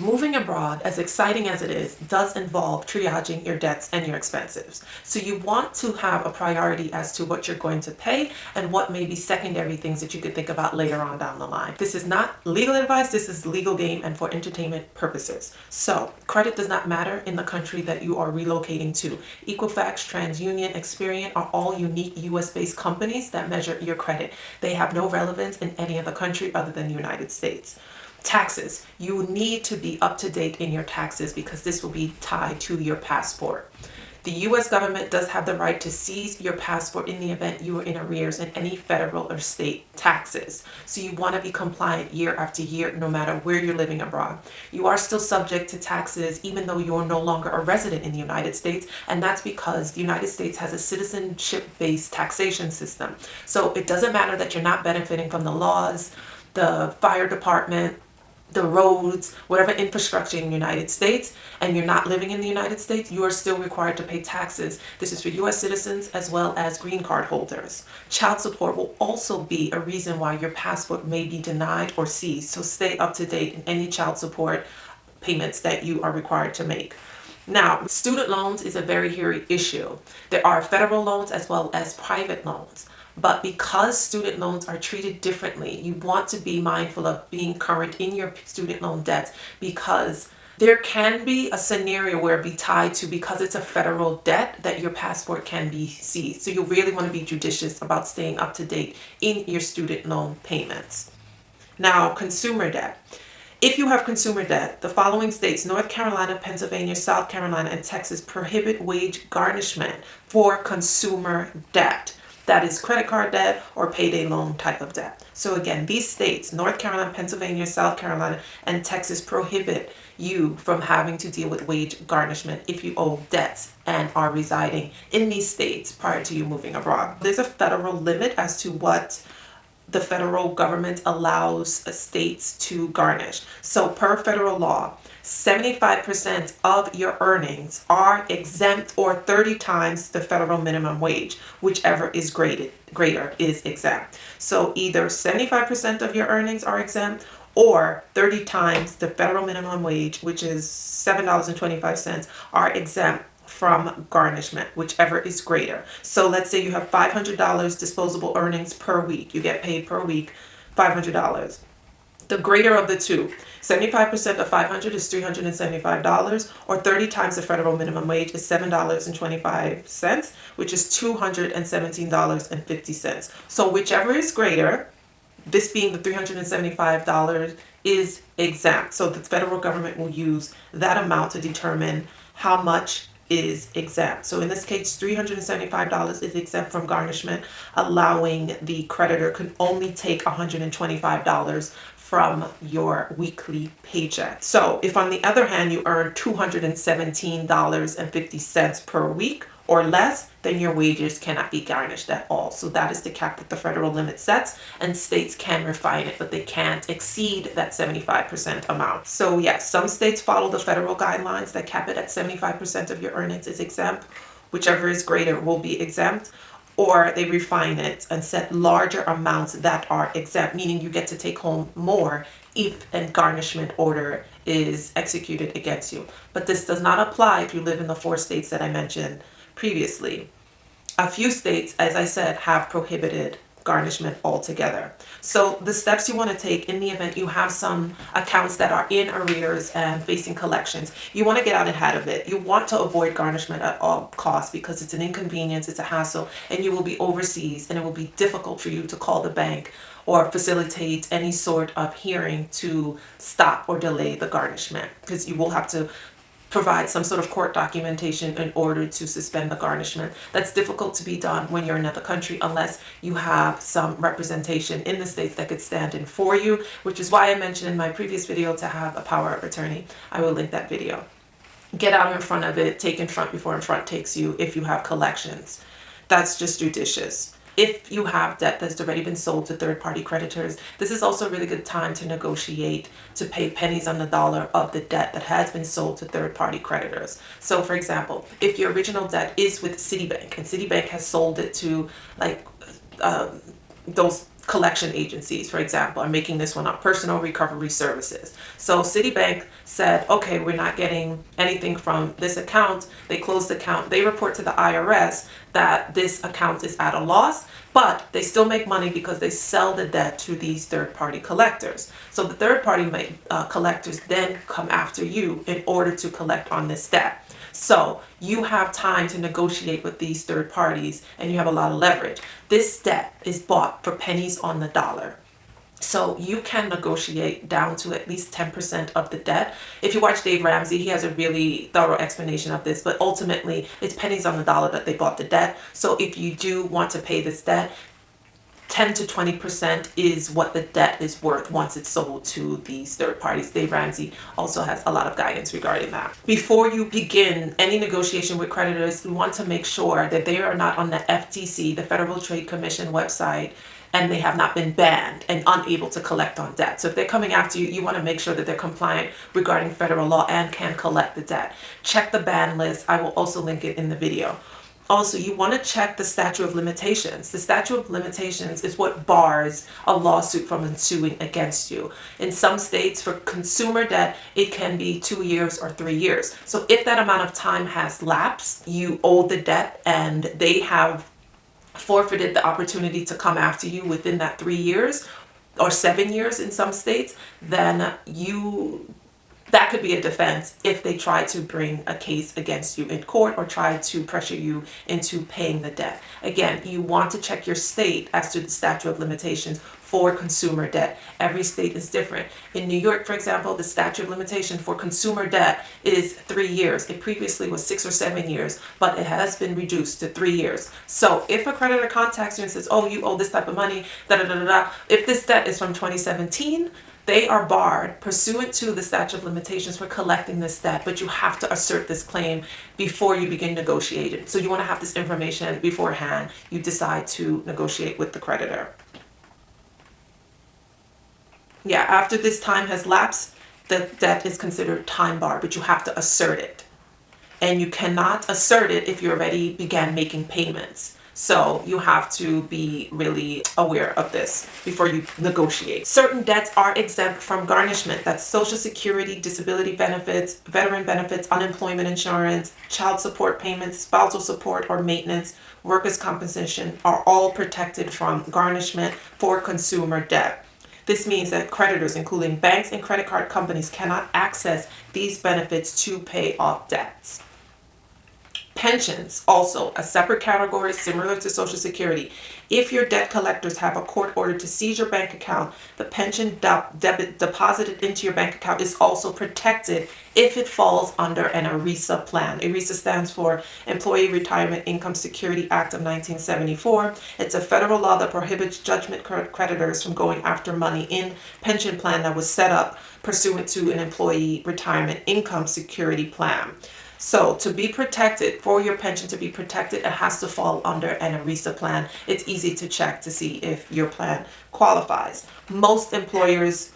Moving abroad, as exciting as it is, does involve triaging your debts and your expenses. So you want to have a priority as to what you're going to pay and what may be secondary things that you could think about later on down the line. This is not legal advice, this is legal game and for entertainment purposes. So credit does not matter in the country that you are relocating to. Equifax, TransUnion, Experian are all unique US-based companies that measure your credit. They have no relevance in any other country other than the United States. Taxes. You need to be up to date in your taxes because this will be tied to your passport. The US government does have the right to seize your passport in the event you are in arrears in any federal or state taxes. So you want to be compliant year after year, no matter where you're living abroad. You are still subject to taxes even though you're no longer a resident in the United States, and that's because the United States has a citizenship-based taxation system. So it doesn't matter that you're not benefiting from the laws, the fire department, the roads, whatever infrastructure in the United States, and you're not living in the United States, you are still required to pay taxes. This is for US citizens as well as green card holders. Child support will also be a reason why your passport may be denied or seized. So stay up to date in any child support payments that you are required to make. Now, student loans is a very hairy issue. There are federal loans as well as private loans. But because student loans are treated differently, you want to be mindful of being current in your student loan debts because there can be a scenario where it be tied to, because it's a federal debt, that your passport can be seized. So you really want to be judicious about staying up to date in your student loan payments. Now, consumer debt. If you have consumer debt, the following states, North Carolina, Pennsylvania, South Carolina, and Texas, prohibit wage garnishment for consumer debt. That is credit card debt or payday loan type of debt. So again, these states, North Carolina, Pennsylvania, South Carolina, and Texas, prohibit you from having to deal with wage garnishment if you owe debts and are residing in these states prior to you moving abroad. There's a federal limit as to what the federal government allows states to garnish. So per federal law, 75% of your earnings are exempt, or 30 times the federal minimum wage, whichever is greater is exempt. So either 75% of your earnings are exempt or 30 times the federal minimum wage, which is $7.25, are exempt from garnishment, whichever is greater. So let's say you have $500 disposable earnings per week. You get paid per week $500. The greater of the two, 75% of 500 is $375, or 30 times the federal minimum wage is $7.25, which is $217.50. So whichever is greater, this being the $375, is exempt. So the federal government will use that amount to determine how much is exempt. So in this case, $375 is exempt from garnishment, allowing the creditor can only take $125 from your weekly paycheck. So if on the other hand you earn $217.50 per week or less, then your wages cannot be garnished at all. So that is the cap that the federal limit sets, and states can refine it, but they can't exceed that 75% amount. So yes, some states follow the federal guidelines that cap it at 75% of your earnings is exempt. Whichever is greater will be exempt, or they refine it and set larger amounts that are exempt, meaning you get to take home more if a garnishment order is executed against you. But this does not apply if you live in the 4 states that I mentioned previously. A few states, as I said, have prohibited garnishment altogether. So the steps you want to take in the event you have some accounts that are in arrears and facing collections, you want to get out ahead of it. You want to avoid garnishment at all costs because it's an inconvenience, it's a hassle, and you will be overseas, and it will be difficult for you to call the bank or facilitate any sort of hearing to stop or delay the garnishment, because you will have to provide some sort of court documentation in order to suspend the garnishment. That's difficult to be done when you're in another country unless you have some representation in the states that could stand in for you, which is why I mentioned in my previous video to have a power of attorney. I will link that video. Get out in front of it, take in front before in front takes you if you have collections. That's just judicious. If you have debt that's already been sold to third-party creditors, this is also a really good time to negotiate to pay pennies on the dollar of the debt that has been sold to third-party creditors. So for example, if your original debt is with Citibank and Citibank has sold it to like those collection agencies, for example. I'm making this one up, personal recovery services. So Citibank said, okay, we're not getting anything from this account. They closed the account. They report to the IRS that this account is at a loss, but they still make money because they sell the debt to these third-party collectors. So the third-party collectors then come after you in order to collect on this debt. So you have time to negotiate with these third parties and you have a lot of leverage. This debt is bought for pennies on the dollar. So you can negotiate down to at least 10% of the debt. If you watch Dave Ramsey, he has a really thorough explanation of this, but ultimately it's pennies on the dollar that they bought the debt. So if you do want to pay this debt, 10 to 20% is what the debt is worth once it's sold to these third parties. Dave Ramsey also has a lot of guidance regarding that. Before you begin any negotiation with creditors, you want to make sure that they are not on the FTC, the Federal Trade Commission website, and they have not been banned and unable to collect on debt. So if they're coming after you, you want to make sure that they're compliant regarding federal law and can collect the debt. Check the ban list. I will also link it in the video. Also, you want to check the statute of limitations. The statute of limitations is what bars a lawsuit from ensuing against you. In some states, for consumer debt, it can be 2 years or 3 years. So if that amount of time has lapsed, you owe the debt and they have forfeited the opportunity to come after you within that 3 years or 7 years in some states, then that could be a defense if they try to bring a case against you in court or try to pressure you into paying the debt. Again, you want to check your state as to the statute of limitations for consumer debt. Every state is different. In New York, for example, the statute of limitation for consumer debt is 3 years. It previously was 6 or 7 years, but it has been reduced to 3 years. So if a creditor contacts you and says, oh, you owe this type of money, if this debt is from 2017, they are barred pursuant to the statute of limitations for collecting this debt, but you have to assert this claim before you begin negotiating. So you want to have this information beforehand. You decide to negotiate with the creditor. Yeah, after this time has lapsed, the debt is considered time barred, but you have to assert it. And you cannot assert it if you already began making payments. So you have to be really aware of this before you negotiate. Certain debts are exempt from garnishment. That's Social Security, disability benefits, veteran benefits, unemployment insurance, child support payments, spousal support or maintenance, workers' compensation are all protected from garnishment for consumer debt. This means that creditors, including banks and credit card companies, cannot access these benefits to pay off debts. Pensions, also a separate category similar to Social Security. If your debt collectors have a court order to seize your bank account, the pension debit deposited into your bank account is also protected if it falls under an ERISA plan. ERISA stands for Employee Retirement Income Security Act of 1974. It's a federal law that prohibits judgment creditors from going after money in pension plan that was set up pursuant to an employee retirement income security plan. So to be protected, for your pension to be protected, it has to fall under an ERISA plan. It's easy to check to see if your plan qualifies. Most employers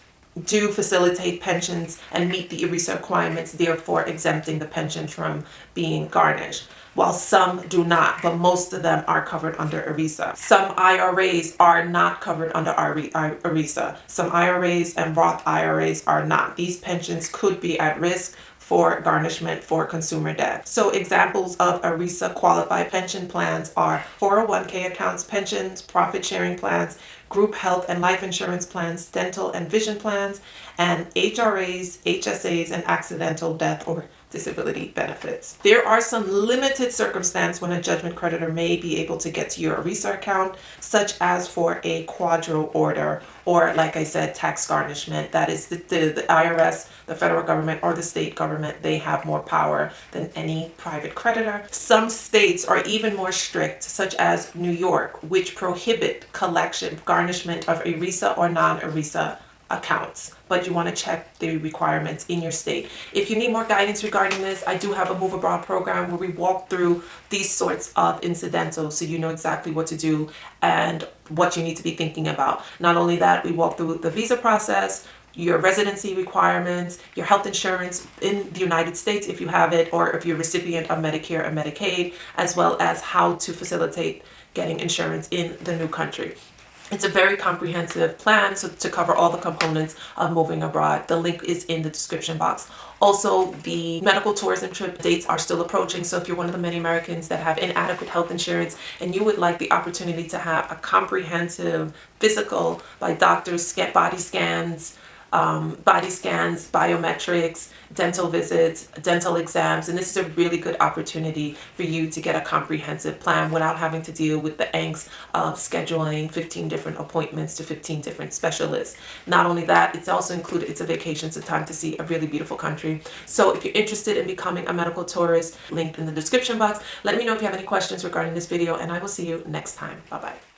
do facilitate pensions and meet the ERISA requirements, therefore exempting the pension from being garnished. While some do not, but most of them are covered under ERISA. Some IRAs are not covered under ERISA. Some IRAs and Roth IRAs are not. These pensions could be at risk for garnishment for consumer debt. So examples of ERISA qualified pension plans are 401k accounts, pensions, profit sharing plans, group health and life insurance plans, dental and vision plans, and HRAs, HSAs, and accidental death or disability benefits. There are some limited circumstances when a judgment creditor may be able to get to your ERISA account, such as for a quadro order, or like I said, tax garnishment. That is the IRS, the federal government, or the state government. They have more power than any private creditor. Some states are even more strict, such as New York, which prohibit collection, garnishment of ERISA or non-ERISA accounts, but you want to check the requirements in your state. If you need more guidance regarding this, I do have a Move Abroad program where we walk through these sorts of incidentals so you know exactly what to do and what you need to be thinking about. Not only that, we walk through the visa process, your residency requirements, your health insurance in the United States if you have it, or if you're a recipient of Medicare and Medicaid, as well as how to facilitate getting insurance in the new country. It's a very comprehensive plan to cover all the components of moving abroad. The link is in the description box. Also, the medical tourism trip dates are still approaching, so if you're one of the many Americans that have inadequate health insurance and you would like the opportunity to have a comprehensive physical by doctors, body scans, biometrics, dental visits, dental exams, and this is a really good opportunity for you to get a comprehensive plan without having to deal with the angst of scheduling 15 different appointments to 15 different specialists. Not only that, it's also included, it's a vacation, it's a time to see a really beautiful country. So if you're interested in becoming a medical tourist, linked in the description box. Let me know if you have any questions regarding this video, and I will see you next time. Bye-bye.